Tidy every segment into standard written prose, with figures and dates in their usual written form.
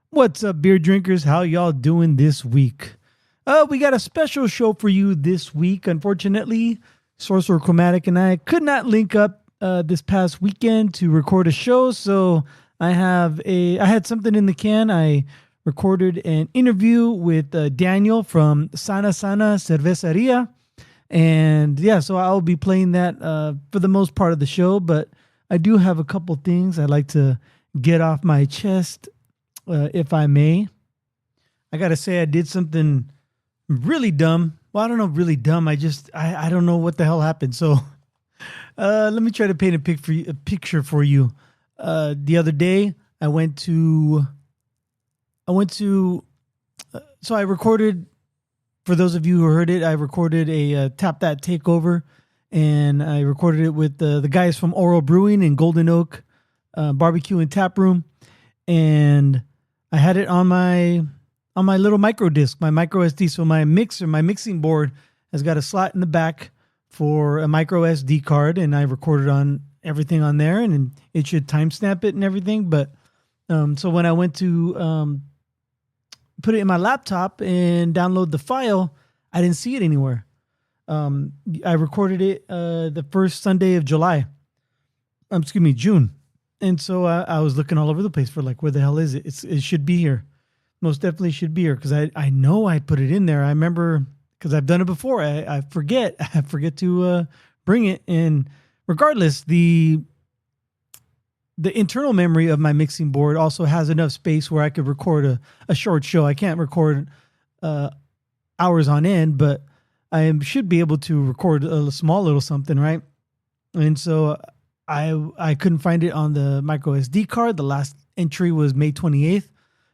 What's up, beer drinkers? How y'all doing this week? We got a special show for you this week. Unfortunately, Sorcerer Chromatic and I could not link up this past weekend to record a show, so I had something in the can. I recorded an interview with Daniel from Sana Sana Cerveceria, and yeah, so I'll be playing that for the most part of the show. But I do have a couple things I'd like to get off my chest, if I may. I gotta say I did something really dumb. Well, I don't know, really dumb. I don't know what the hell happened. So let me try to paint a picture for you. The other day I went to so I recorded, for those of you who heard it, I recorded a Tap That Takeover, and I recorded it with the guys from Oral Brewing in Golden Oak Barbecue and Tap Room, and I had it on my little micro disc, my micro SD. So my mixing board has got a slot in the back for a micro SD card, and I recorded on everything on there, and it should timestamp it and everything. But so when I went to put it in my laptop and download the file, I didn't see it anywhere. I recorded it the first Sunday of June. And so I was looking all over the place for, like, where the hell is it? It should be here. Most definitely should be here, because I know I put it in there. I remember, because I've done it before. I forget to bring it. And regardless, the internal memory of my mixing board also has enough space where I could record a short show. I can't record hours on end, but I should be able to record a small little something, right? And so I couldn't find it on the micro SD card. The last entry was May 28th.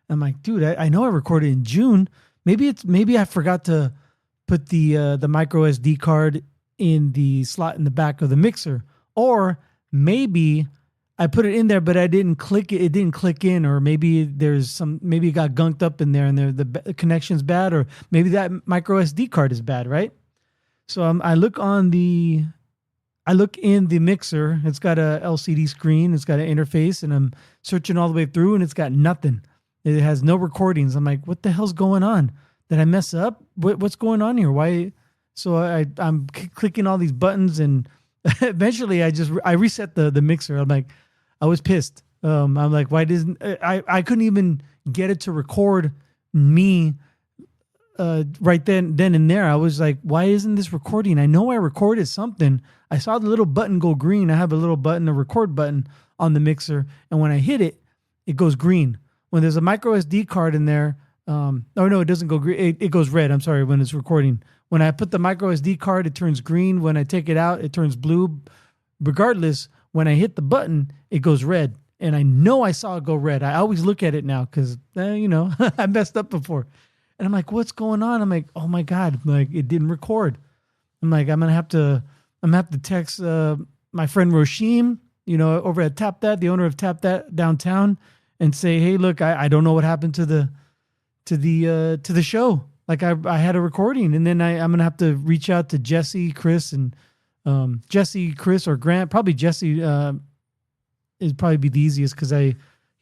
I'm like, dude, I know I recorded in June. Maybe I forgot to put the micro SD card in the slot in the back of the mixer, or maybe I put it in there, but I didn't click it. It didn't click in, or maybe it got gunked up in there, and the connection's bad, or maybe that micro SD card is bad, right? So I look in the mixer. It's got a LCD screen. It's got an interface, and I'm searching all the way through, and it's got nothing. It has no recordings. I'm like, what the hell's going on? Did I mess up? What's going on here? Why? So I'm clicking all these buttons, and eventually I reset the mixer. I'm like, I was pissed. I'm like, why doesn't I couldn't even get it to record me right then and there. I was like, why isn't this recording? I know I recorded something. I saw the little button go green. I have a little button, a record button on the mixer, and when I hit it, it goes green. When there's a micro SD card in there, oh no, it doesn't go green. It goes red. I'm sorry, when it's recording. When I put the micro SD card, it turns green. When I take it out, it turns blue. Regardless, when I hit the button, it goes red. And I know I saw it go red. I always look at it now because, I messed up before. And I'm like, what's going on? I'm like, oh my God, like, it didn't record. I'm like, I'm gonna have to text my friend Roshim, over at Tap That, the owner of Tap That downtown, and say, hey, look, I don't know what happened to the show. Like, I had a recording, and then I'm gonna have to reach out to Jesse, Chris, and Chris, or Grant. Probably Jesse is probably be the easiest, because he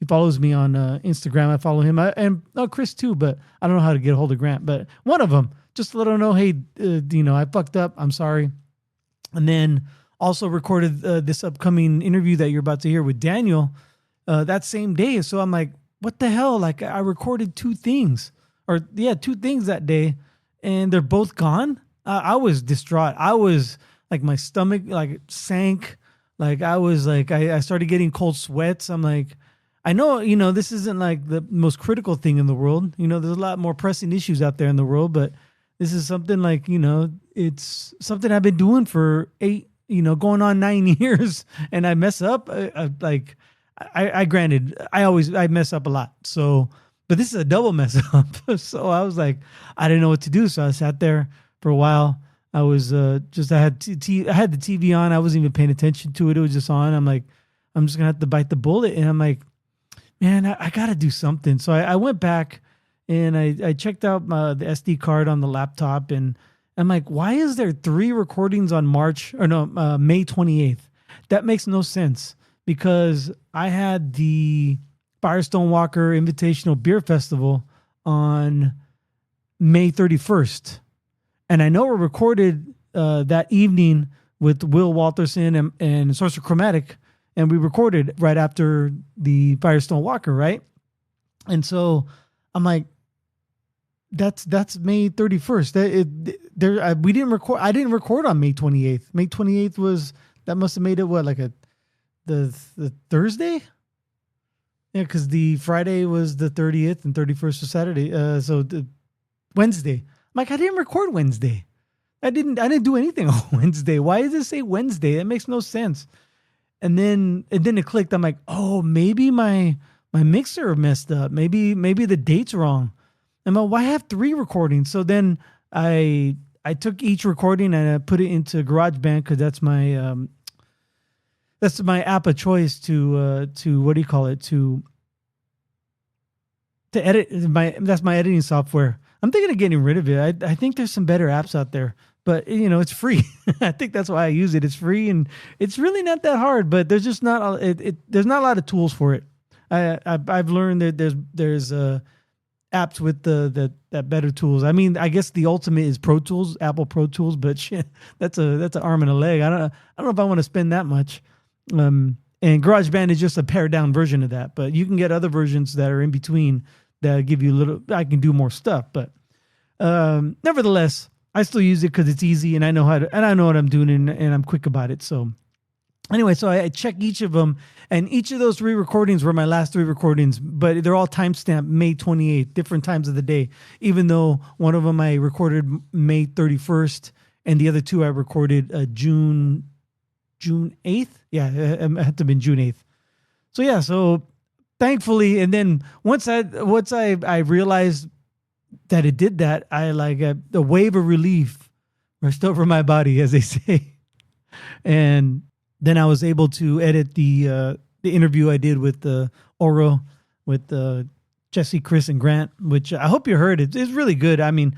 follows me on Instagram. I follow him, and Chris too, but I don't know how to get a hold of Grant. But one of them, just to let him know, hey, I fucked up. I'm sorry. And then also recorded this upcoming interview that you're about to hear with Daniel that same day. So I'm like, what the hell? Like, I recorded two things that day, and they're both gone. I was distraught. I was like, my stomach like sank. Like, I was like, I started getting cold sweats. I'm like, I know, this isn't like the most critical thing in the world. There's a lot more pressing issues out there in the world, but this is something like, it's something I've been doing for going on 9 years, and I mess up. Granted, I mess up a lot. So, but this is a double mess up. So I was like, I didn't know what to do. So I sat there for a while. I was I had the TV on. I wasn't even paying attention to it. It was just on. I'm like, I'm just gonna have to bite the bullet. And I'm like, man, I got to do something. So I went back and I checked out the SD card on the laptop, and I'm like, why is there 3 recordings on May 28th? That makes no sense, because I had the Firestone Walker Invitational Beer Festival on May 31st. And I know we recorded that evening with Will Walterson and Sorcerer Chromatic, and we recorded right after the Firestone Walker, right? And so I'm like, that's May 31st. We didn't record. I didn't record on May 28th. May 28th must have made it what, like the Thursday? Yeah, because the Friday was the 30th and 31st was Saturday. So the Wednesday. I'm like, I didn't record Wednesday. I didn't do anything on Wednesday. Why does it say Wednesday? That makes no sense. And then it clicked. I'm like, oh, maybe my mixer messed up. Maybe the date's wrong. I'm like, why have 3 recordings? So then I took each recording and I put it into GarageBand because that's my app of choice to what do you call it, to edit. That's my editing software. I'm thinking of getting rid of it. I think there's some better apps out there, but it's free. I think that's why I use it. It's free and it's really not that hard, but there's just not there's not a lot of tools for it. I've learned that there's apps with that better tools. I mean, I guess the ultimate is Pro Tools, Apple Pro Tools, but shit, that's an arm and a leg. I don't know if I want to spend that much. And GarageBand is just a pared down version of that, but you can get other versions that are in between that give you I can do more stuff, but nevertheless, I still use it because it's easy and I know I know what I'm doing and I'm quick about it. So anyway, so I check each of them, and each of those 3 recordings were my last 3 recordings, but they're all timestamped May 28th, different times of the day, even though one of them I recorded May 31st and the other 2 I recorded June 8th. Yeah, it had to have been June 8th. So yeah, so thankfully, and then once I realized that it did that, I like a wave of relief rushed over my body, as they say. And then I was able to edit the interview I did with Oro, with Jesse, Chris, and Grant, which I hope you heard. It's really good. I mean,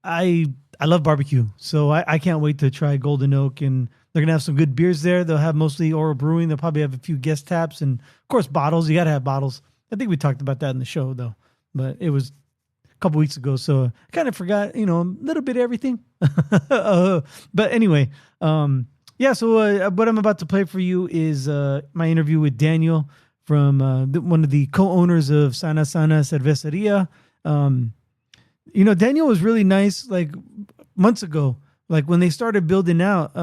I love barbecue, so I can't wait to try Golden Oak, and they're gonna have some good beers there. They'll have mostly Oro Brewing. They'll probably have a few guest taps, and of course bottles. You gotta have bottles. I think we talked about that in the show though, but it was a couple weeks ago, so I kind of forgot, a little bit of everything. But anyway, yeah. So what I'm about to play for you is my interview with Daniel from one of the co-owners of Sana Sana Cerveceria. Daniel was really nice. Like months ago, like when they started building out,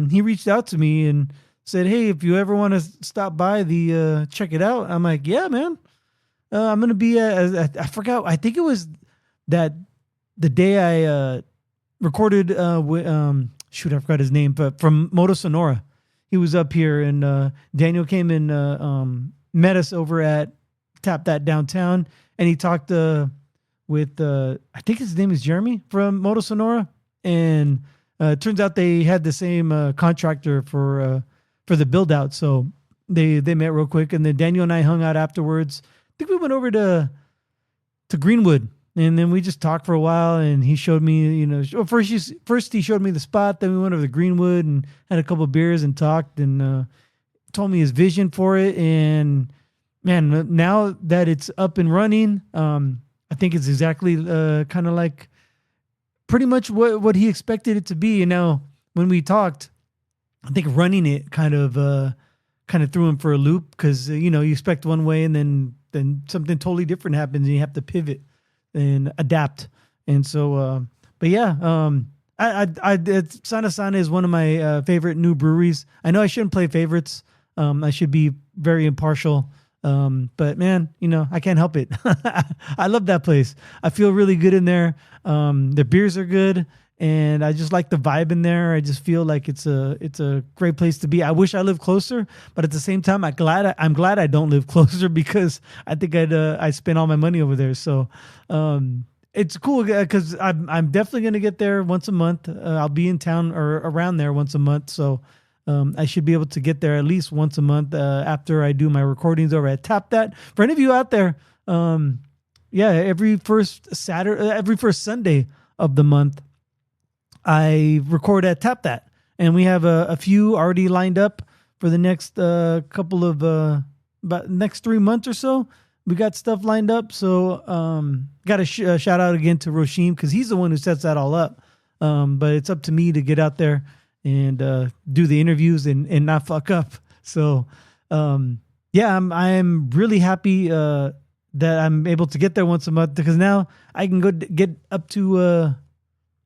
he reached out to me and said, "Hey, if you ever want to stop by check it out." I'm like, "Yeah, man. I'm gonna be I forgot. I think it was that the day I recorded with shoot, I forgot his name, but from Moto Sonora. He was up here, and Daniel came and met us over at Tap That Downtown, and he talked with I think his name is Jeremy from Moto Sonora, and it turns out they had the same contractor for the build out, so they met real quick, and then Daniel and I hung out afterwards. I think we went over to Greenwood. And then we just talked for a while, and he showed me, first he showed me the spot. Then we went over to Greenwood and had a couple of beers and talked, and told me his vision for it. And man, now that it's up and running, I think it's exactly kind of like pretty much what he expected it to be. And now when we talked, I think running it kind of threw him for a loop because you expect one way, and then something totally different happens, and you have to pivot and adapt. And so but yeah, Sana Sana is one of my favorite new breweries. I know I shouldn't play favorites. I should be very impartial, but man, I can't help it. I love that place. I feel really good in there. Their beers are good, and I just like the vibe in there. I just feel like it's a great place to be. I wish I lived closer, but at the same time, I'm glad I don't live closer, because I think I spent all my money over there. So it's cool because I'm definitely gonna get there once a month. I'll be in town or around there once a month, so I should be able to get there at least once a month after I do my recordings over at Tap That. For any of you out there, every first Sunday of the month, I record at Tap That, and we have a few already lined up for the next couple of about next 3 months or so. we got stuff lined up. So got a shout out again to Roshim because he's the one who sets that all up. But it's up to me to get out there and do the interviews and not fuck up. So yeah, I'm really happy that I'm able to get there once a month because now I can go get up to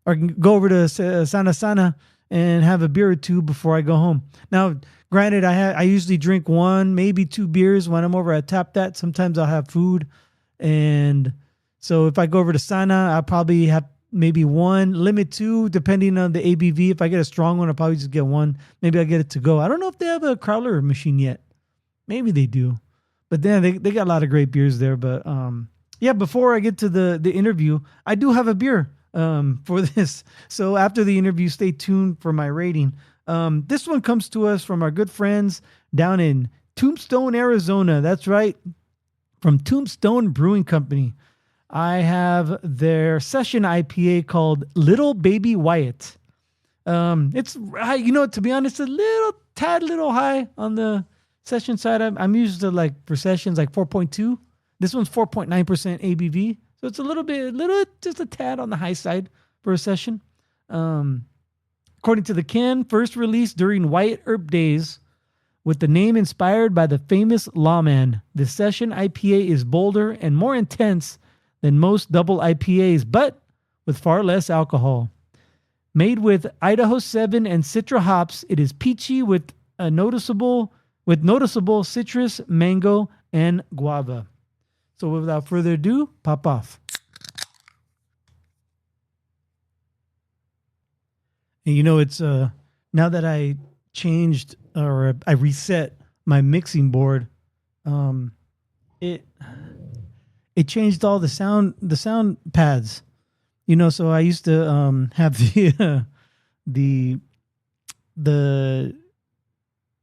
or can go over to Sana Sana and have a beer or two before I go home. Now, granted, I usually drink one, maybe two beers when I'm over at Tap That. Sometimes I'll have food, and so if I go over to Sana, I'll probably have maybe one, limit two, depending on the ABV. If I get a strong one, I'll probably just get one. Maybe I'll get it to go. I don't know if they have a crowler machine yet. Maybe they do, but then they got a lot of great beers there. But yeah, before I get to the interview, I do have a beer for this. So after the interview, stay tuned for my rating. This one comes to us from our good friends down in Tombstone, Arizona. That's right, from Tombstone Brewing Company. I have their session IPA called Little Baby Wyatt. It's, to be honest, a little high on the session side. I'm used to like for sessions like 4.2. This one's 4.9% ABV. So it's just a tad on the high side for a session. According to the can, first released during Wyatt Earp days with the name inspired by the famous lawman. The session IPA is bolder and more intense than most double IPAs, but with far less alcohol. Made with Idaho 7 and Citra hops, it is peachy with noticeable citrus, mango, and guava. So without further ado, pop off. And it's now that I changed or I reset my mixing board, it changed all the sound pads. So I used to have the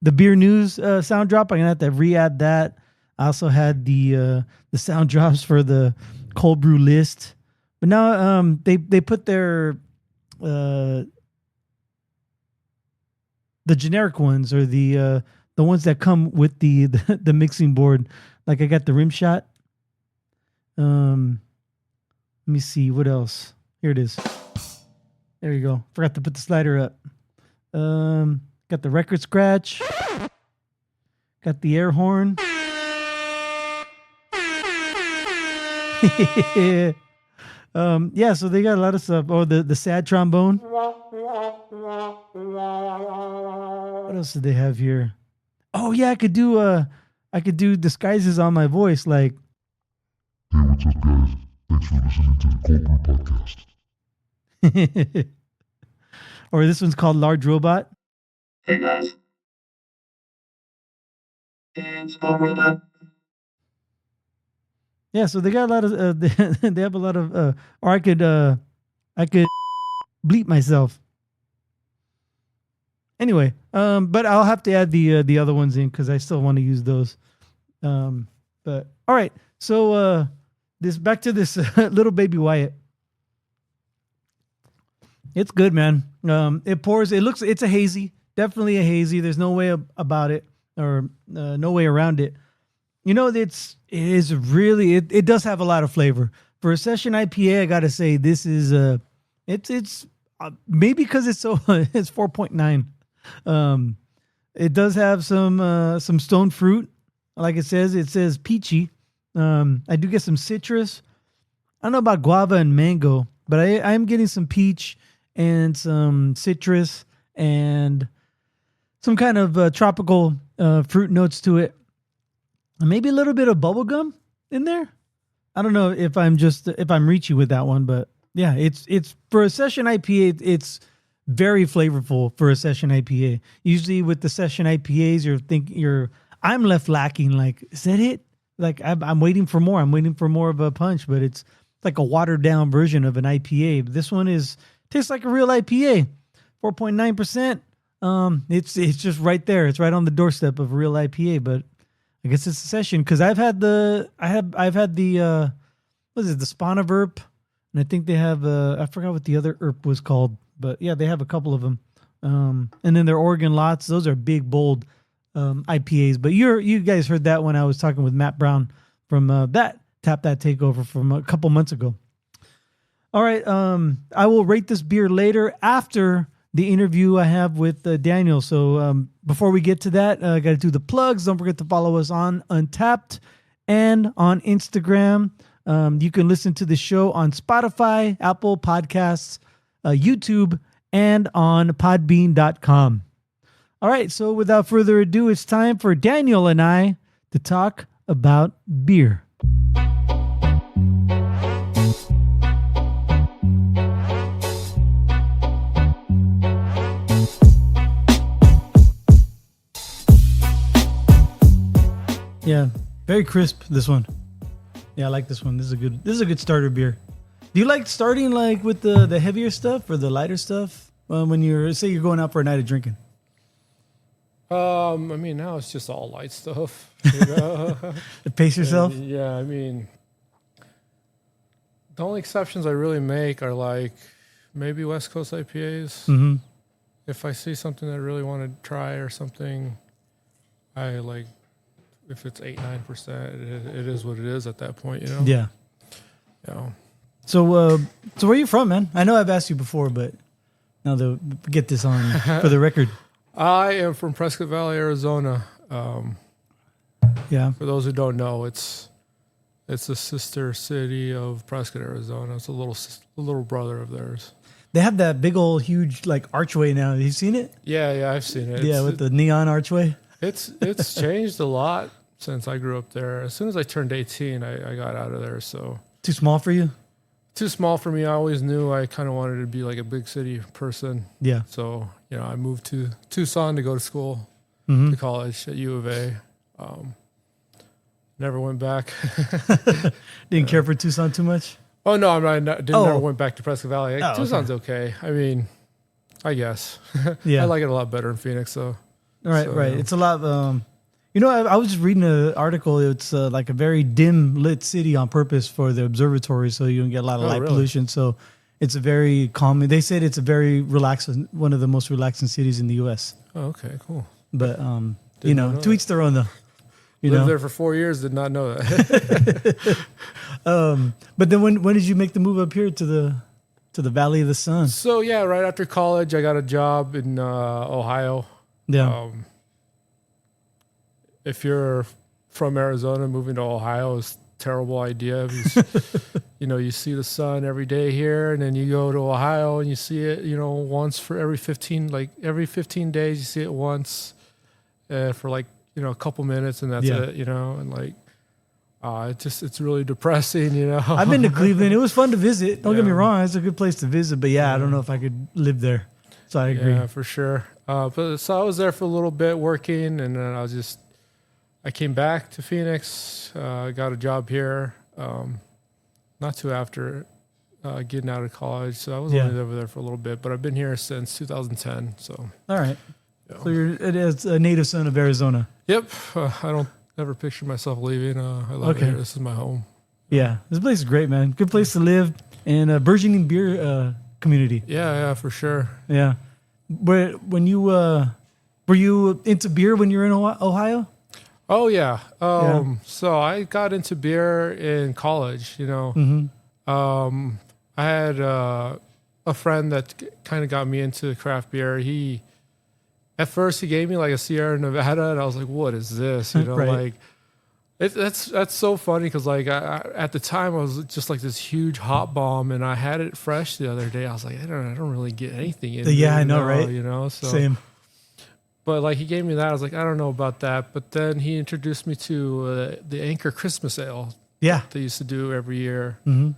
beer news sound drop. I'm gonna have to re-add that. I also had the sound drops for the cold brew list, but now they put their the generic ones or the ones that come with the mixing board. Like I got the rim shot. Let me see what else. Here it is. There you go. Forgot to put the slider up. Got the record scratch. Got the air horn. Yeah, so they got a lot of stuff. Oh, the sad trombone. What else did they have here? Oh yeah, I could do disguises on my voice, like, hey, what's up, guys? Thanks for listening to the Cold Brew Podcast. Or this one's called Large Robot. Hey guys, it's Small Robot. Yeah, so they got a lot of they have a lot of or I could bleep myself. Anyway, but I'll have to add the other ones in because I still want to use those. But all right, so back to this Little Baby Wyatt. It's good, man. It pours. It's a hazy, definitely a hazy. There's no way about it, or no way around it. It does have a lot of flavor for a session IPA. I gotta say, this is it's maybe because it's so it's 4.9. It does have some stone fruit, like it says peachy. I do get some citrus. I don't know about guava and mango, but I'm getting some peach and some citrus and some kind of tropical fruit notes to it. And maybe a little bit of bubble gum in there. I don't know if I'm reachy with that one, but yeah, it's for a session IPA, it's very flavorful for a session IPA. Usually with the session IPAs, I'm left lacking. Like, is that it? Like I'm waiting for more. I'm waiting for more of a punch, but it's like a watered down version of an IPA. This one tastes like a real IPA, 4.9%. It's just right there. It's right on the doorstep of a real IPA, but I guess it's a session because I've had the what is it, the Spanaverp, and I think they have I forgot what the other herb was called, but yeah, they have a couple of them. And then their Oregon Lots, those are big, bold IPAs. But you guys heard that when I was talking with Matt Brown from that Tap That Takeover from a couple months ago. All right. I will rate this beer later after the interview I have with Daniel. So before we get to that, I got to do the plugs. Don't forget to follow us on Untapped and on Instagram. You can listen to the show on Spotify, Apple Podcasts, YouTube, and on podbean.com. All right. So without further ado, it's time for Daniel and I to talk about beer. Yeah, very crisp, this one. Yeah, I like this one. This is a good starter beer. Do you like starting like with the heavier stuff or the lighter stuff when you're going out for a night of drinking? I mean, now it's just all light stuff. You know? Pace yourself? Yeah, I mean, the only exceptions I really make are like maybe West Coast IPAs. Mm-hmm. If I see something that I really want to try or something, I like. If it's 8-9%, it is what it is at that point, you know. Yeah. Yeah. So where are you from, man? I know I've asked you before, but now to get this on for the record. I am from Prescott Valley, Arizona. Yeah. For those who don't know, it's a sister city of Prescott, Arizona. It's a little brother of theirs. They have that big old huge like archway now. Have you seen it? Yeah, I've seen it. Yeah, with the neon archway. It's changed a lot since I grew up there. As soon as I turned 18, I got out of there. So Too small for you? Too small for me. I always knew I kind of wanted to be like a big city person. Yeah. So, I moved to Tucson to go to school, Mm-hmm. to college at U of A. Never went back. Didn't care for Tucson too much? Oh, no, never went back to Prescott Valley. Tucson's okay. I mean, I guess. Yeah. I like it a lot better in Phoenix, though. Right. So, It's a lot. I was just reading an article. It's like a very dim lit city on purpose for the observatory, so you don't get a lot of light pollution. So it's a very calming. They said it's a very relaxing, one of the most relaxing cities in the U.S. Oh, okay, cool. But to each their own, though. Lived there for 4 years. Did not know that. But then when did you make the move up here to the Valley of the Sun? So yeah, right after college, I got a job in Ohio. Yeah. If you're from Arizona, moving to Ohio is a terrible idea. You see the sun every day here, and then you go to Ohio and you see it, once for every 15 days, you see it once for like, a couple minutes, and that's it, and like, it's really depressing, I've been to Cleveland. It was fun to visit. Don't get me wrong. It's a good place to visit, but I don't know if I could live there. So I agree. Yeah, for sure. So I was there for a little bit working, and then I came back to Phoenix, got a job here, not too after getting out of college. So I was only over there for a little bit, but I've been here since 2010. So all right. So you're a native son of Arizona. Yep. I don't ever picture myself leaving. I love it here. This is my home. Yeah. This place is great, man. Good place to live, and a burgeoning beer community. Yeah, for sure. Yeah. But when you were you into beer when you were in Ohio? Oh yeah. So I got into beer in college. Mm-hmm. I had a friend that kind of got me into craft beer. At first he gave me like a Sierra Nevada, and I was like, "What is this?" Right. Like that's so funny because like at the time I was just like this huge hot bomb, and I had it fresh the other day. I was like, I don't really get anything in. Yeah, it, I know, right? So same. But like he gave me that, I was like, I don't know about that. But then he introduced me to the Anchor Christmas Ale. Yeah, they used to do every year. Mm-hmm.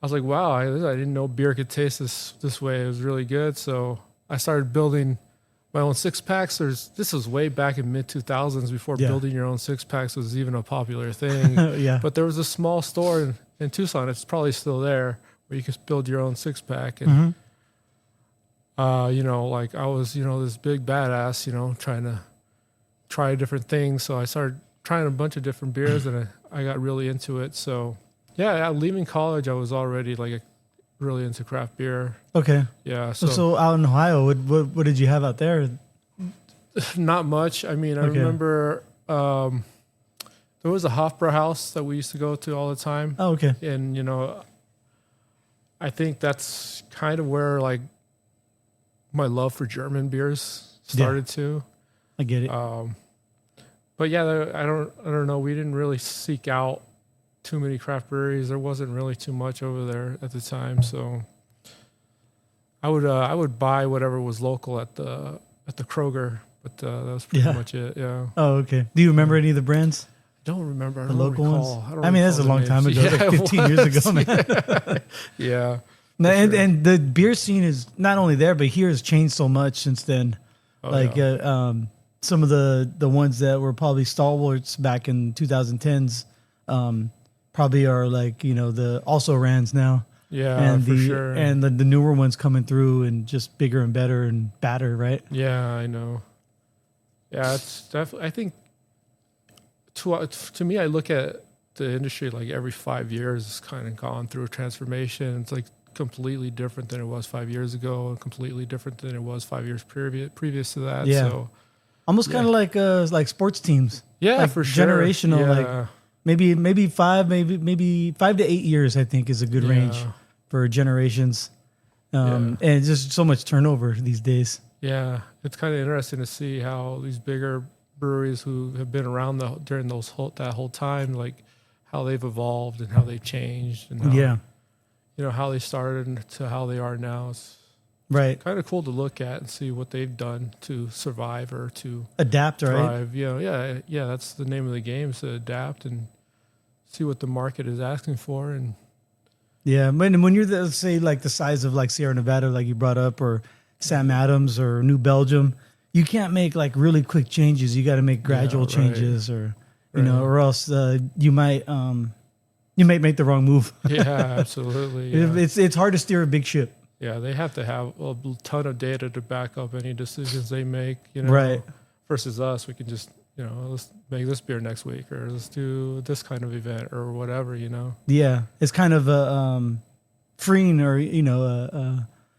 I was like, wow, I didn't know beer could taste this way. It was really good. So I started building my own 6-packs. This was way back in mid 2000s before building your own 6-packs was even a popular thing. Yeah. But there was a small store in Tucson. It's probably still there where you could build your own 6-pack. And like I was, this big badass, trying to try different things. So I started trying a bunch of different beers, and I got really into it. So yeah, leaving college, I was already like really into craft beer. Okay. Yeah. So out in Ohio, what did you have out there? Not much. I mean, I remember there was a Hofbrauhaus that we used to go to all the time. Oh, okay. And, I think that's kind of where like my love for German beers started too. I get it. But yeah, I don't know. We didn't really seek out too many craft breweries. There wasn't really too much over there at the time. So I would buy whatever was local at the Kroger, but that was pretty much it. Yeah. Oh, okay. Do you remember any of the brands? Don't remember. The local recall. ones? I mean, that's a long time ago. Yeah, like 15 years ago, man. Yeah. No, and the beer scene is not only there, but here has changed so much since then. Some of the ones that were probably stalwarts back in 2010s probably are like, the also rans now. Yeah, and for sure. And the newer ones coming through and just bigger and better and badder, right? Yeah, I know. Yeah, it's definitely. I think to me, I look at the industry like every 5 years, it's kind of gone through a transformation. It's like completely different than it was 5 years ago, and completely different than it was 5 years previous to that. Yeah. So almost kind of like sports teams. Yeah, like for sure. Generational, Yeah. like maybe 5 to 8 years, I think is a good range for generations. And it's just so much turnover these days. Yeah, it's kind of interesting to see how these bigger breweries who have been around during that whole time, like how they've evolved and how they've changed, and how, how they started to how they are now. It's right. Kind of cool to look at and see what they've done to survive or to adapt, thrive. Right? Yeah. That's the name of the game, is to adapt and see what the market is asking for. And when you're say like the size of like Sierra Nevada, like you brought up, or Sam Adams or New Belgium, you can't make like really quick changes. You got to make gradual changes, or or else you might make the wrong move. Yeah, absolutely. Yeah. It's hard to steer a big ship. Yeah, they have to have a ton of data to back up any decisions they make. Right. Versus us, we can just let's make this beer next week, or let's do this kind of event, or whatever. Yeah, it's kind of a freeing, or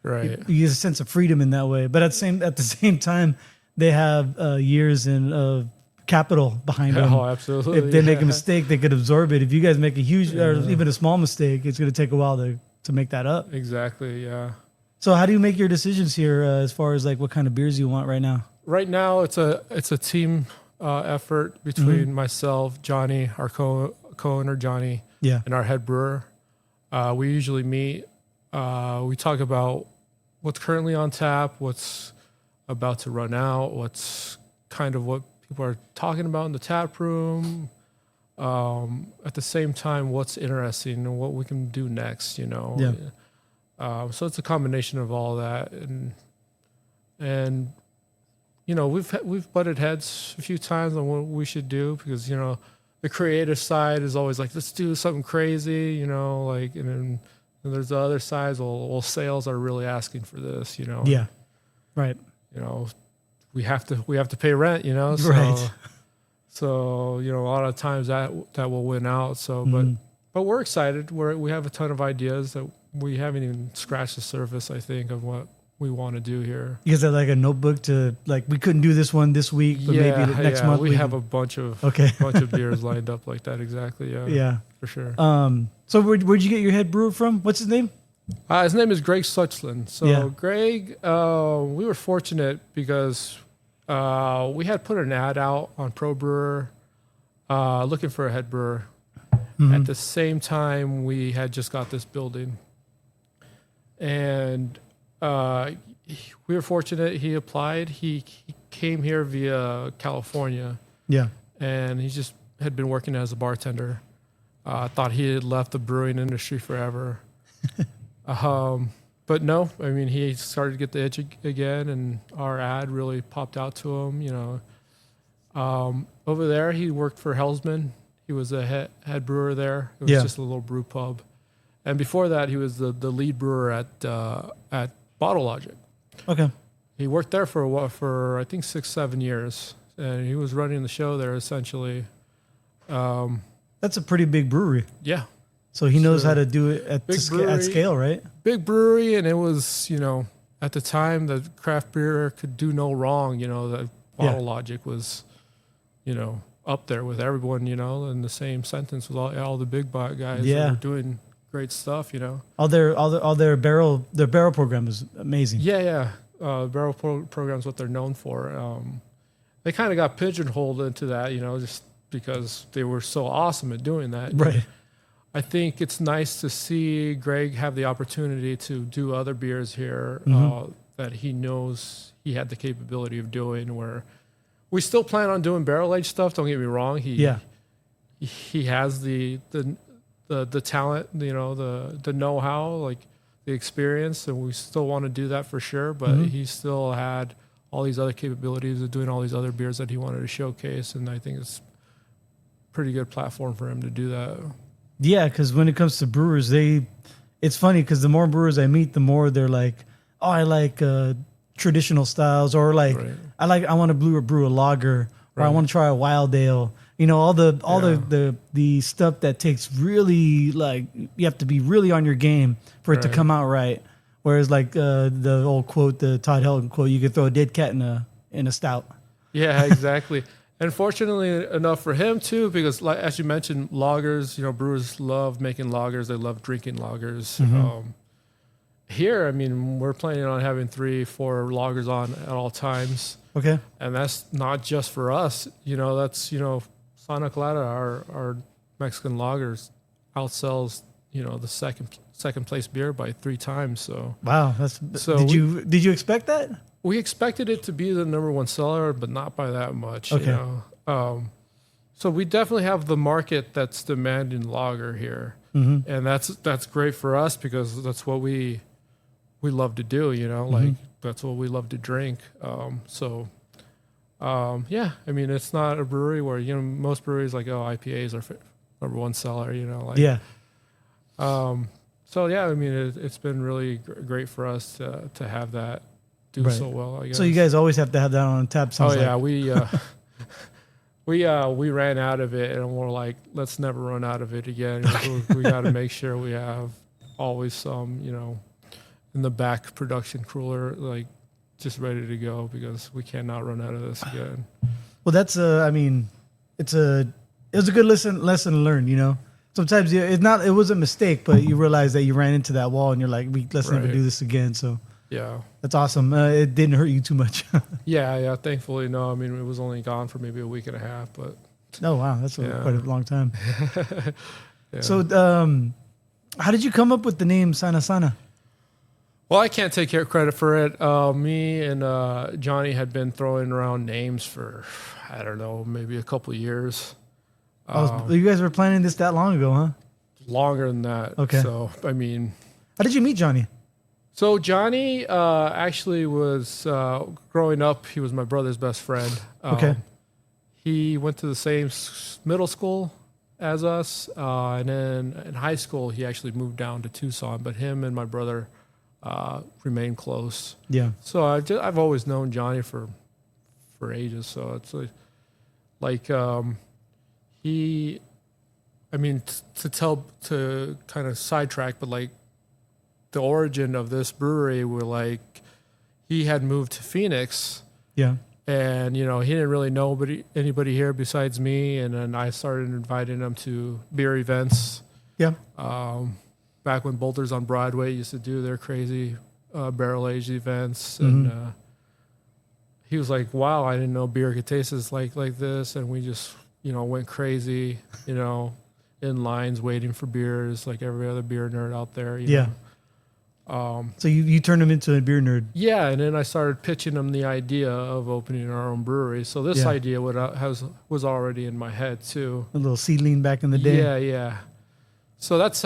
right. You get a sense of freedom in that way. But at the same time, they have years of capital behind them. Oh, absolutely. If they make a mistake, they could absorb it. If you guys make a huge or even a small mistake, it's going to take a while to make that up. Exactly. Yeah. So how do you make your decisions here as far as like what kind of beers you want right now? Right now, it's a team effort between myself, Johnny, our co-owner Johnny, and our head brewer. We usually meet. We talk about what's currently on tap, what's about to run out, what's kind of what people are talking about in the tap room. At the same time, what's interesting and what we can do next. So it's a combination of all that, and we've butted heads a few times on what we should do, because the creative side is always like, let's do something crazy, and then there's the other sides. Well, sales are really asking for this, Yeah, right. We have to pay rent, so, right. So a lot of times that will win out. So, but we're excited. We have a ton of ideas that we haven't even scratched the surface, I think, of what we want to do here. You guys have like a notebook to like, we couldn't do this one this week, but maybe the next month we have a bunch of beers lined up like that. Exactly. Yeah. For sure. So where'd you get your head brewer from? What's his name? His name is Greg Suchland. So Greg, we were fortunate because we had put an ad out on Pro Brewer looking for a head brewer. At the same time, we had just got this building. And we were fortunate. He applied. He came here via California. Yeah. And he just had been working as a bartender. Thought he had left the brewing industry forever. But no, I mean, he started to get the itch again, and our ad really popped out to him. Over there, he worked for Hellsman. He was a head brewer there. It was just a little brew pub. And before that, he was the lead brewer at Bottle Logic. Okay. He worked there for a while, for I think 6-7 years, and he was running the show there essentially. That's a pretty big brewery. Yeah. So he knows how to do it at scale, right? Big brewery, and it was, at the time that craft beer could do no wrong. That Bottle Logic was, up there with everyone, in the same sentence with all the big guys that Yeah. are doing great stuff, All their barrel program is amazing. Yeah. Barrel program's what they're known for. They kind of got pigeonholed into that, just because they were so awesome at doing that. Right. I think it's nice to see Greg have the opportunity to do other beers here that he knows he had the capability of doing. Where we still plan on doing barrel aged stuff. Don't get me wrong. He has the talent, the know how, like the experience, and we still want to do that for sure. But he still had all these other capabilities of doing all these other beers that he wanted to showcase, and I think it's a pretty good platform for him to do that. Yeah, because when it comes to brewers, it's funny because the more brewers I meet, the more they're like, oh, I like traditional styles, or like I want to brew a lager, or I want to try a wild ale. All the stuff that takes really, like, you have to be really on your game for it to come out right. Whereas like the old quote, the Todd Helton quote, you could throw a dead cat in a stout. Yeah, exactly. And fortunately enough for him too, because like, as you mentioned, lagers, brewers love making lagers. They love drinking lagers. Here, I mean, we're planning on having 3-4 lagers on at all times. Okay. And that's not just for us. That's, Sana Colada, our Mexican lagers, outsells, the second place beer by 3 times. So wow, did you expect that? We expected it to be the number 1 seller, but not by that much. Okay. So we definitely have the market that's demanding lager here, and that's great for us because that's what we love to do. Like that's what we love to drink. Yeah, I mean, it's not a brewery where most breweries like IPAs are number 1 seller. Yeah. So yeah, I mean, it's been really great for us to have that do so well, I guess. So you guys always have to have that on tap. We ran out of it, and we're like, let's never run out of it again. we got to make sure we have always some, in the back production cooler, like just ready to go, because we cannot run out of this again. Well, that's I mean, it was a good lesson learned. Sometimes it was a mistake, but you realize that you ran into that wall, and you're like, let's never do this again. So yeah, that's awesome. It didn't hurt you too much. Yeah. Thankfully, no. I mean, it was only gone for maybe a week and a half, but oh wow, that's quite a long time. Yeah. So, how did you come up with the name Sana Sana? Well, I can't take credit for it. Me and Johnny had been throwing around names for, I don't know, maybe a couple of years. You guys were planning this that long ago, huh? Longer than that. Okay. So, I mean, how did you meet Johnny? So Johnny actually was growing up. He was my brother's best friend. Okay. He went to the same middle school as us, and then in high school he actually moved down to Tucson. But him and my brother remained close. Yeah. So I've always known Johnny for ages. So it's like he, I mean, to kind of sidetrack, but like, the origin of this brewery were like, he had moved to Phoenix. Yeah. And, he didn't really know anybody here besides me. And then I started inviting him to beer events. Yeah. Back when Bolters on Broadway used to do their crazy barrel aged events. And he was like, wow, I didn't know beer could taste like this. And we just, went crazy, in lines waiting for beers like every other beer nerd out there. You know? So you turned him into a beer nerd. Yeah, and then I started pitching him the idea of opening our own brewery. So this idea was already in my head too. A little seedling back in the day. Yeah. So that's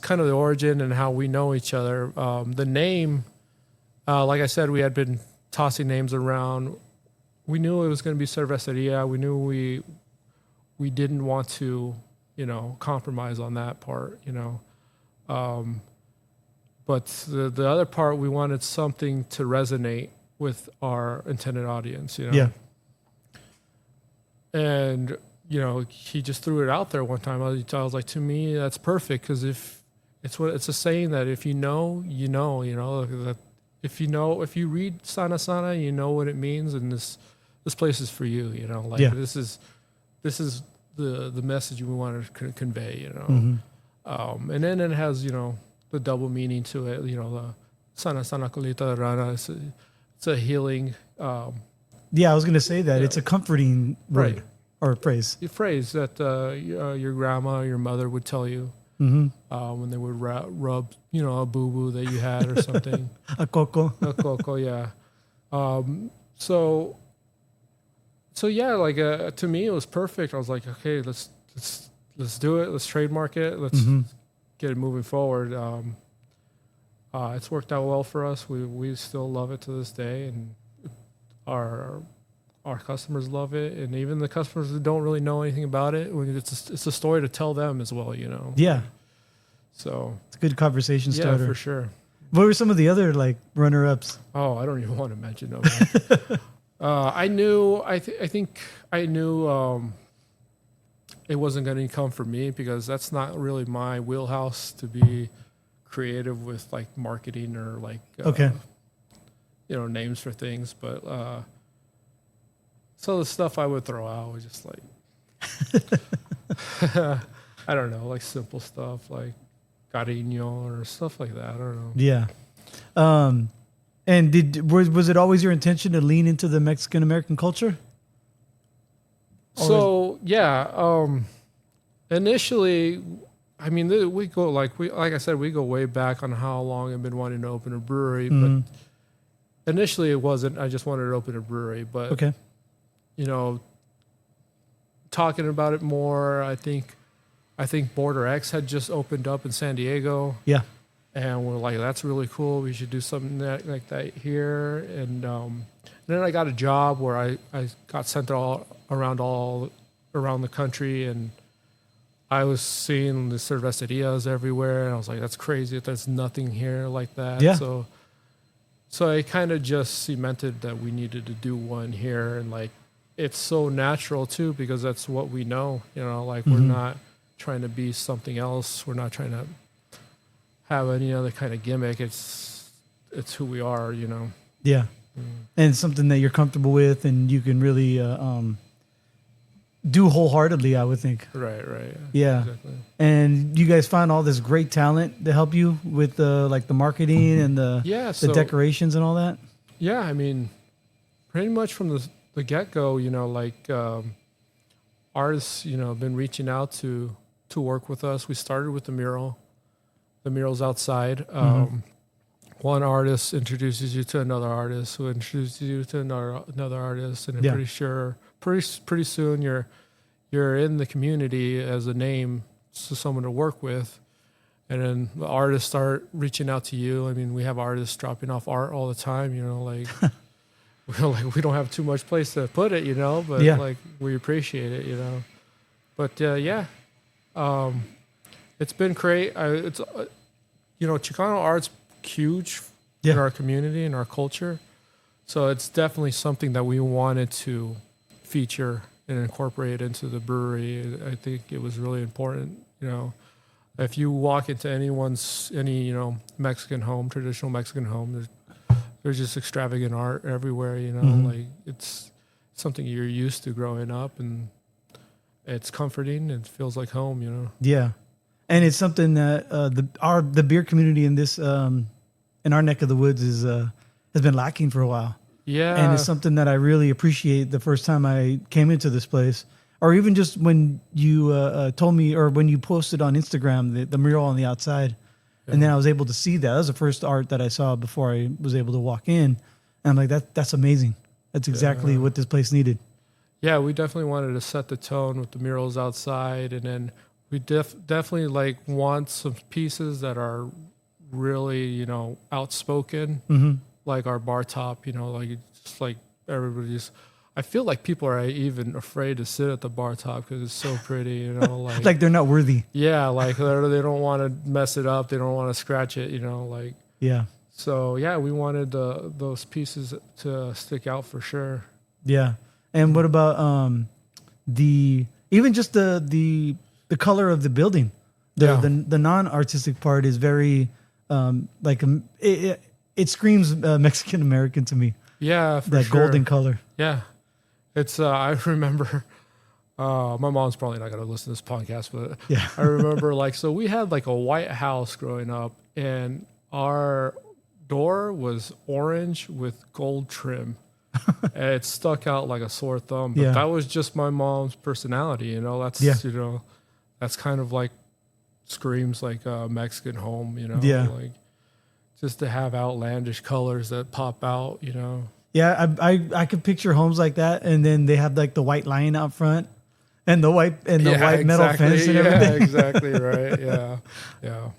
kind of the origin and how we know each other. The name, like I said, we had been tossing names around. We knew it was going to be Cerveceria. We knew we didn't want to, compromise on that part, But the other part, we wanted something to resonate with our intended audience, Yeah. And, he just threw it out there one time. I was like, to me, that's perfect, because it's a saying that if you know, that if you read Sana Sana, you know what it means, and this place is for you, this is the message we want to convey, you know. Mm-hmm. And then it has, you know, the double meaning to it, you know, the Sana Sana Colita Rana. It's a healing Yeah, I was going to say that. Yeah. It's a comforting word Right. or phrase. phrase that your grandma, your mother would tell you Mm-hmm. when they would rub, you know, a boo boo that you had or something. A coco. A coco, yeah. So yeah, like to me, it was perfect. I was like, okay, let's do it. Let's trademark it. Let's Mm-hmm. get it moving forward. It's worked out well for us. We still love it to this day, and our customers love it, and even the customers that don't really know anything about it, it's a story to tell them as well, you know. Yeah, So it's a good conversation yeah, starter. for sure. What were some of the other like runner-ups? Oh, I don't even want to mention them. I knew. I think I knew it wasn't going to come from me because that's not really my wheelhouse to be creative with like marketing or like Okay. you know, names for things. But so the stuff I would throw out was just like I don't know, like simple stuff like cariño or stuff like that. I don't know. Yeah. And was it always your intention to lean into the Mexican American culture? So yeah, initially, I mean, we go like I said, we go way back on how long I've been wanting to open a brewery. Mhm. But initially, it wasn't. I just wanted to open a brewery. But Okay. you know, talking about it more, I think Border X had just opened up in San Diego. Yeah. And we're like, that's really cool. We should do something like that here. And then I got a job where I got sent all around the country, and I was seeing the cervecerias everywhere. And I was like, that's crazy that there's nothing here like that. Yeah. So I kind of just cemented that we needed to do one here. And like, it's so natural too, because that's what we know, you know, like we're not trying to be something else. We're not trying to have any other kind of gimmick. It's who we are, you know. Yeah. And it's something that you're comfortable with and you can really do wholeheartedly, I would think. Right. Yeah. Exactly. And you guys found all this great talent to help you with like the marketing and the So, decorations and all that? yeah, I mean, pretty much from the get-go, you know, like artists, you know, have been reaching out to work with us. We started with the murals outside. One artist introduces you to another artist who introduces you to another artist, and I'm Yeah. pretty sure pretty soon you're in the community as a name to someone to work with, and then the artists start reaching out to you. I mean, we have artists dropping off art all the time, you know, like we don't have too much place to put it, you know, but Yeah. like we appreciate it, you know. But yeah. It's been great. It's you know, Chicano art's huge in our community and our culture, so it's definitely something that we wanted to feature and incorporate into the brewery. I think it was really important. You know, if you walk into any you know Mexican home, traditional Mexican home, there's just extravagant art everywhere. You know, like it's something you're used to growing up, and it's comforting. It feels like home. You know. Yeah. And it's something that the beer community in this in our neck of the woods has been lacking for a while. Yeah. And it's something that I really appreciate the first time I came into this place, or even just when you told me, or when you posted on Instagram the mural on the outside, and then I was able to see that. That was the first art that I saw before I was able to walk in, and I'm like, that's amazing. That's exactly what this place needed. Yeah, we definitely wanted to set the tone with the murals outside, and then we definitely like want some pieces that are really, you know, outspoken, like our bar top, you know, like just like everybody's. I feel like people are even afraid to sit at the bar top because it's so pretty, you know, like Like they're not worthy. yeah, like they don't want to mess it up, they don't want to scratch it, you know, like Yeah. so. Yeah, we wanted those pieces to stick out for sure. Yeah. And what about even just the color of the building? The non-artistic part is very it screams Mexican American to me. Yeah, for That sure. golden color. Yeah, it's. I remember My mom's probably not going to listen to this podcast, but Yeah. I remember so we had like a white house growing up, and our door was orange with gold trim. And it stuck out like a sore thumb, but Yeah. that was just my mom's personality. That's, Yeah. that's kind of like screams like a Mexican home, Yeah. like just to have outlandish colors that pop out, Yeah, I could picture homes like that, and then they have like the white lion out front, and the white metal fence and everything. Yeah, exactly right. Yeah, yeah.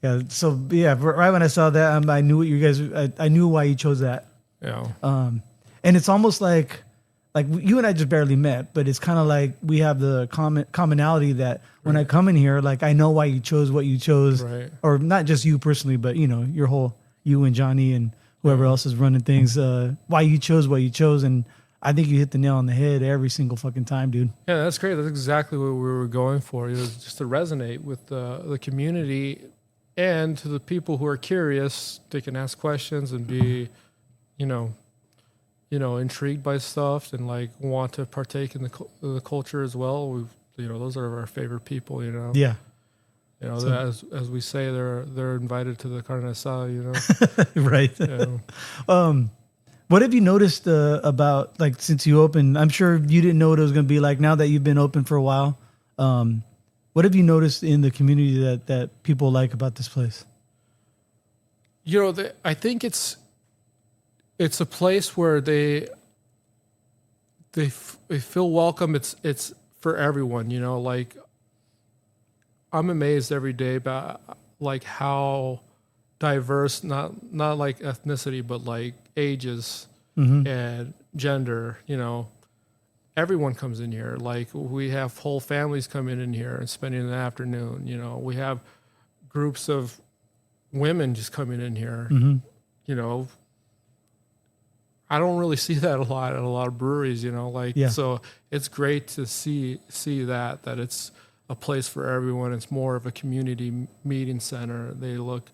Yeah. So yeah, right when I saw that, I knew what you guys. I knew why you chose that. Yeah. And it's almost like you and I just barely met, but it's kind of like we have the commonality that when I come in here, like I know why you chose what you chose, Right. or not just you personally, but your whole you and Johnny and whoever else is running things, why you chose what you chose, and I think you hit the nail on the head every single fucking time, dude. Yeah, that's great. That's exactly what we were going for. It was just to resonate with the community, and to the people who are curious, they can ask questions and be, intrigued by stuff and like want to partake in the culture as well. Those are our favorite people. Yeah. As we say, they're invited to the carne asada. Right. Yeah. What have you noticed about, like, since you opened? I'm sure you didn't know what it was going to be like. Now that you've been open for a while, what have you noticed in the community that people like about this place? I think it's a place where they feel welcome. It's for everyone. Like I'm amazed every day about like how diverse, not like ethnicity, but like ages and gender. Everyone comes in here. Like we have whole families coming in here and spending the afternoon. We have groups of women just coming in here. I don't really see that a lot at a lot of breweries, so it's great to see that it's a place for everyone. It's more of a community meeting center. They look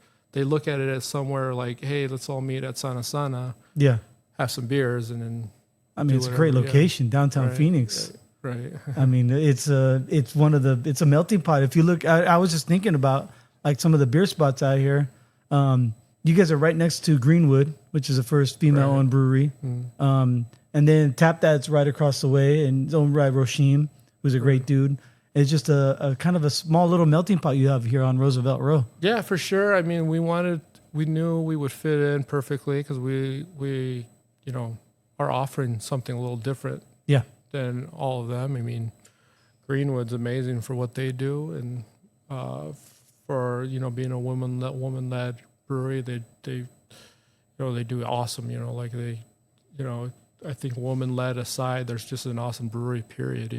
at it as somewhere like, hey, let's all meet at Sana Sana. Yeah. Have some beers and then. I mean, it's a great location, downtown Phoenix. Right. I mean, it's a melting pot. If you look, I was just thinking about like some of the beer spots out here. You guys are right next to Greenwood, which is the first female-owned brewery. And then Tap That's right across the way, and it's owned by Roshim, who's a great dude. It's just a kind of a small little melting pot you have here on Roosevelt Row. Yeah, for sure. I mean, we knew we would fit in perfectly because we are offering something a little different. Yeah. Than all of them. I mean, Greenwood's amazing for what they do, and for being a woman-led brewery, they do awesome. I think woman-led aside, there's just an awesome brewery. Period.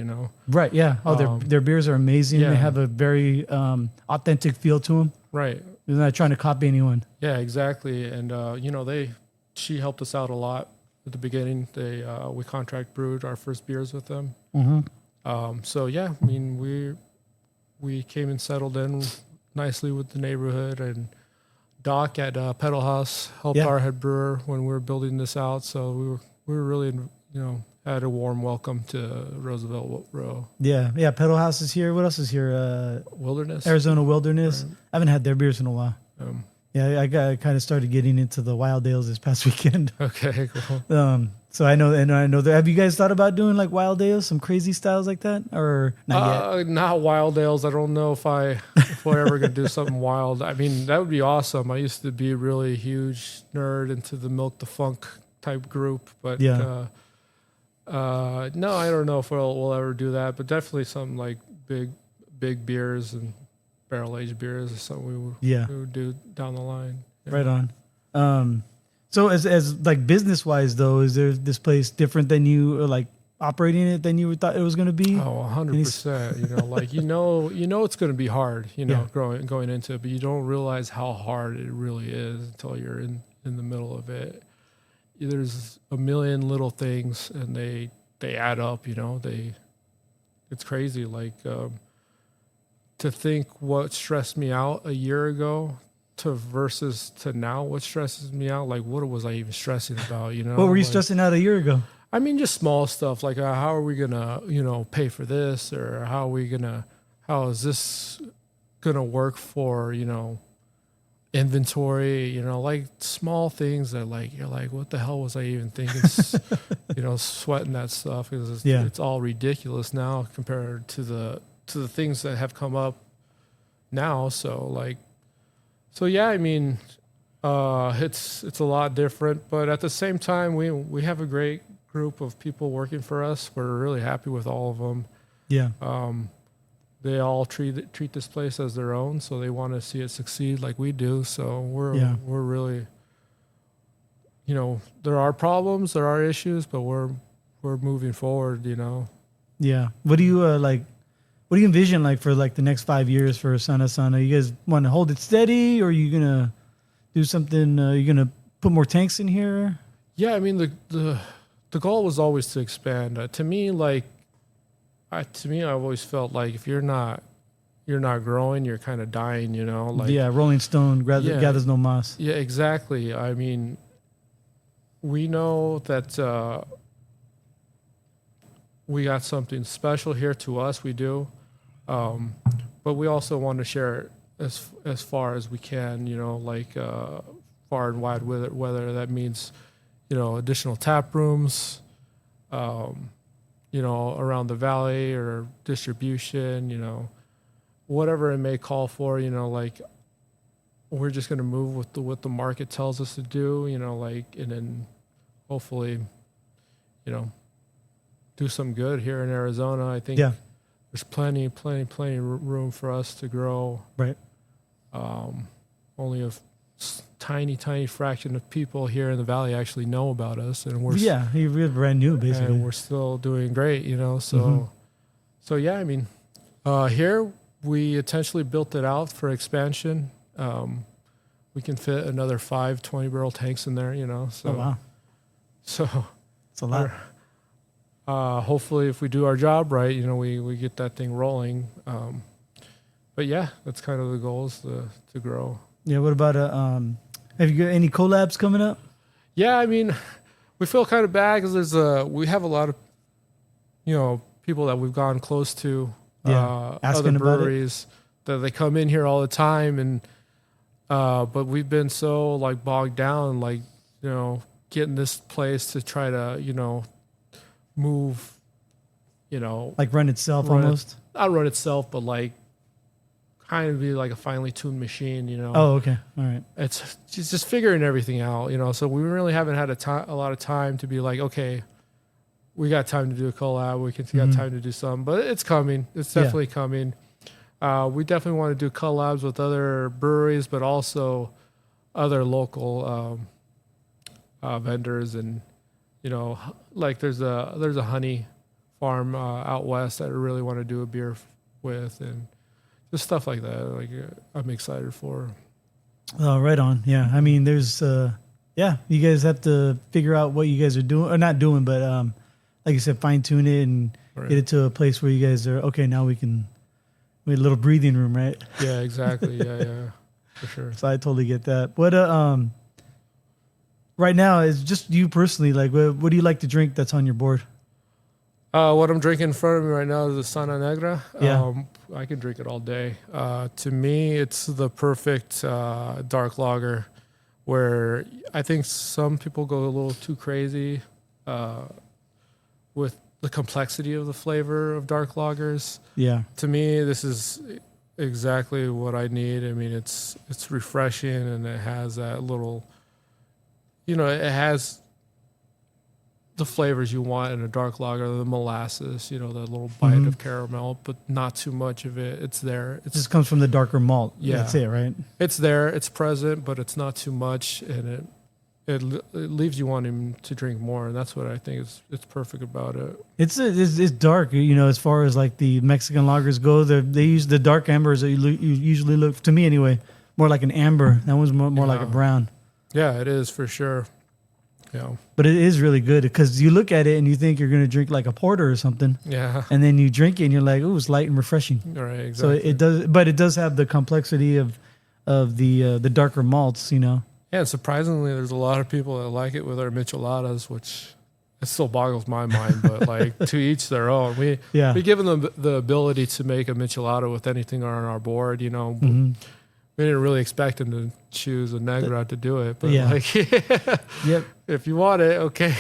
Right. Yeah. Oh, their beers are amazing. Yeah. They have a very authentic feel to them. Right. They're not trying to copy anyone. Yeah. Exactly. And she helped us out a lot at the beginning. We contract brewed our first beers with them. So yeah, I mean we came and settled in nicely with the neighborhood, and Doc at Pedal House helped our head brewer when we were building this out. So we were really had a warm welcome to Roosevelt Row. Yeah, Pedal House is here. What else is here? Wilderness, Arizona Wilderness. Right. I haven't had their beers in a while. Yeah, I kind of started getting into the wild ales this past weekend. Okay, cool. So I know that. Have you guys thought about doing like wild ales, some crazy styles like that, or not yet? Not wild ales. I don't know if we're ever gonna do something wild. I mean, that would be awesome. I used to be a really huge nerd into the Milk the Funk type group, but no, I don't know if we'll ever do that. But definitely something like big beers and barrel aged beers is something we would do down the line. Yeah. Right on. So as like business wise though, is there this place different than you like operating it than you thought it was going to be? Oh, 100%. Like it's going to be hard. Going into it, but you don't realize how hard it really is until you're in the middle of it. There's a million little things, and they add up. It's crazy. Like to think what stressed me out a year ago versus now what stresses me out. Like what was I even stressing about? What were you stressing out a year ago? I mean, just small stuff like how are we gonna, pay for this, or how is this gonna work for, inventory, like small things that like you're like, what the hell was I even thinking? Sweating that stuff because it's all ridiculous now compared to the things that have come up now. So yeah, I mean, it's a lot different, but at the same time, we have a great group of people working for us. We're really happy with all of them. Yeah. They all treat this place as their own, so they want to see it succeed like we do. So we're really, there are problems, there are issues, but we're moving forward. Yeah. What do you like? What do you envision like for like the next 5 years for Sana Sana? You guys want to hold it steady, or are you gonna do something? You gonna put more tanks in here? Yeah, I mean the goal was always to expand. To me, I've always felt like if you're not growing, you're kind of dying. Rolling Stone gathers no moss. Yeah, exactly. I mean, we know that we got something special here to us. We do, but we also want to share it as far as we can. Far and wide with it. Whether that means, additional tap rooms, around the valley, or distribution. Whatever it may call for. We're just going to move with what the market tells us to do. And then hopefully, do some good here in Arizona. I think there's plenty room for us to grow. Right. Only a tiny fraction of people here in the valley actually know about us, and we're we're brand new basically, and we're still doing great. So yeah, I mean, here we intentionally built it out for expansion. We can fit another 5 20-barrel tanks in there. So oh, wow. So it's a lot. Hopefully, if we do our job right, we get that thing rolling. But yeah, that's kind of the goal, is to grow. Yeah. What about have you got any collabs coming up? Yeah, I mean, we feel kind of bad because we have a lot of, people that we've gone close to, other breweries that they come in here all the time, and but we've been so like bogged down, like getting this place to try to move, like run itself almost. Not run itself, but like kind of be like a finely tuned machine, Oh, okay. All right. It's just figuring everything out, so we really haven't had a lot of time to be like, okay, we got time to do a collab. We got time to do something, but it's coming. It's definitely coming. We definitely want to do collabs with other breweries, but also other local vendors, and like there's a honey farm out west that I really want to do a beer with, and just stuff like that. Like I'm excited for. Oh, right on. Yeah. I mean, there's, you guys have to figure out what you guys are doing, or not doing, but, like you said, fine tune it and get it to a place where you guys are, okay, now we need a little breathing room, right? Yeah, exactly. Yeah, for sure. So I totally get that. What, right now is just you personally, like, what do you like to drink that's on your board? What I'm drinking in front of me right now is the Sana Negra. Yeah. I can drink it all day. To me, it's the perfect dark lager, where I think some people go a little too crazy with the complexity of the flavor of dark lagers. Yeah. To me, this is exactly what I need. I mean, it's refreshing, and it has that little, it has the flavors you want in a dark lager, the molasses, that little bite of caramel, but not too much of it. It's there. It just comes from the darker malt. Yeah. That's it, right? It's there. It's present, but it's not too much, and it leaves you wanting to drink more, and that's what I think it's perfect about it. It's dark, as far as like the Mexican lagers go. They use the dark ambers that you usually look, to me anyway, more like an amber. That one's more like a brown. Yeah, it is for sure. Yeah. But it is really good because you look at it and you think you're going to drink like a porter or something. Yeah. And then you drink it and you're like, oh, it's light and refreshing. All right, exactly. So it does have the complexity of the darker malts, Yeah, and surprisingly, there's a lot of people that like it with our micheladas, which it still boggles my mind, but like to each their own. We give them the ability to make a michelada with anything on our board. You know, we didn't really expect them to choose a Negra to do it, but if you want it, okay.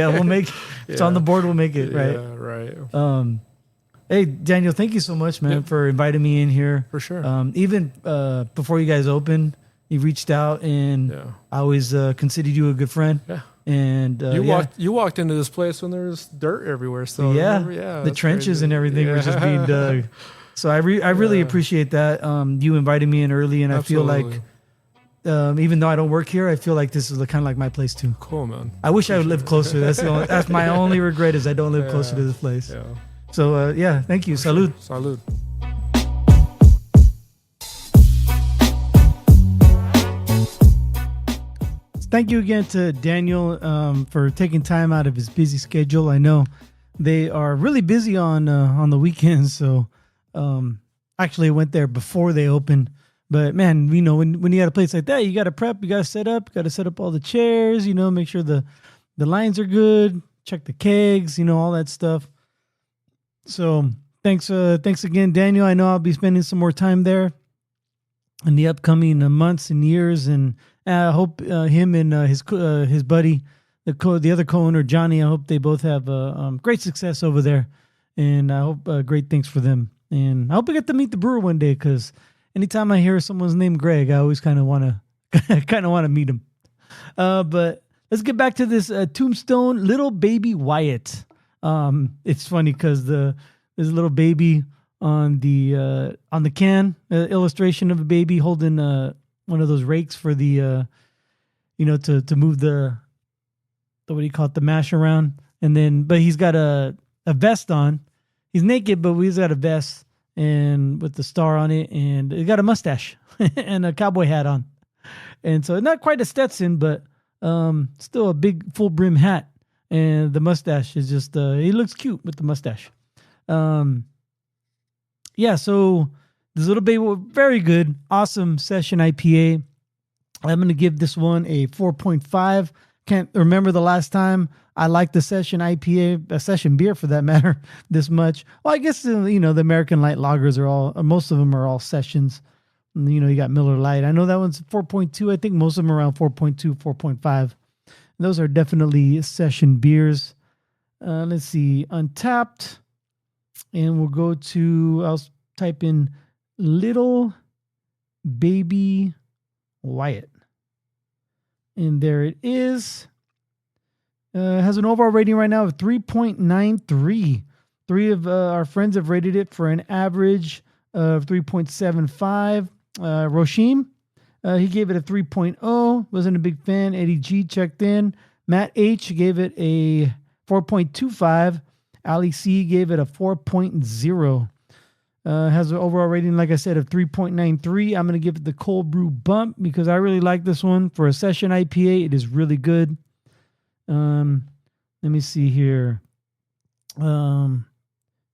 We'll make it's on the board. We'll make it, right? Yeah, right. Hey, Daniel, thank you so much, man, for inviting me in here. For sure. Even before you guys opened, you reached out, and I always considered you a good friend. Yeah. And you walked into this place when there was dirt everywhere. So the trenches crazy. And everything were just being dug. So I really appreciate that. You invited me in early, and Absolutely. I feel like even though I don't work here, I feel like this is kind of like my place too. Cool, man. I wish I would live closer. That's my only regret is I don't live closer to this place. Yeah. So thank you. Salud. Salud. Thank you again to Daniel for taking time out of his busy schedule. I know they are really busy on the weekends, so actually I went there before they opened. But man, you know, when you got a place like that, you got to prep, you got to set up, all the chairs, you know, make sure the lines are good, check the kegs, you know, all that stuff. So thanks again, Daniel. I know I'll be spending some more time there in the upcoming months and years, and I hope him and his buddy, the other co-owner Johnny, I hope they both have great success over there, and I hope great things for them. And I hope I get to meet the brewer one day, because anytime I hear someone's name Greg, I always kind of want to meet him. But let's get back to this Tombstone Little Baby Wyatt. It's funny because there's a little baby on the can, illustration of a baby holding one of those rakes for the to move the what do you call it, the mash around, and then but he's got a vest on. He's naked, but he's got a vest and with the star on it, and he got a mustache and a cowboy hat on, and so not quite a Stetson, but still a big full brim hat. And the mustache is just, he looks cute with the mustache. So this little baby, very good, awesome session IPA. I'm going to give this one a 4.5. Can't remember the last time I liked the session IPA, a session beer for that matter, this much. Well, I guess, the American light lagers most of them are all sessions. You know, you got Miller Lite. I know that one's 4.2. I think most of them are around 4.2, 4.5. Those are definitely session beers. Let's see, Untapped. And we'll go to, I'll type in Little Baby Wyatt. And there it is. Has an overall rating right now of 3.93. Three of our friends have rated it for an average of 3.75. Roshim, he gave it a 3.0. Wasn't a big fan. Eddie G checked in. Matt H gave it a 4.25. Ali C gave it a 4.0. Has an overall rating, like I said, of 3.93. I'm going to give it the cold brew bump because I really like this one. For a session IPA, it is really good. Let me see here.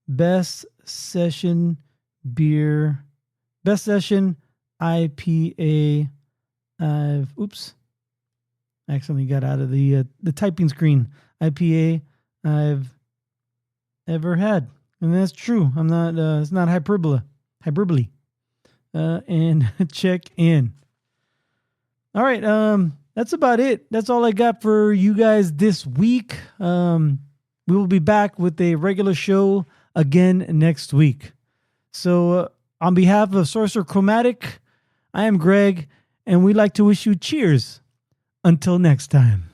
Best session beer. Best session IPA. I accidentally got out of the typing screen. IPA I've ever had, and that's true. I'm not. It's not hyperbole. And check in. All right. That's about it. That's all I got for you guys this week. We will be back with a regular show again next week. So on behalf of Sorcerer Chromatic, I am Greg, and we'd like to wish you cheers. Until next time.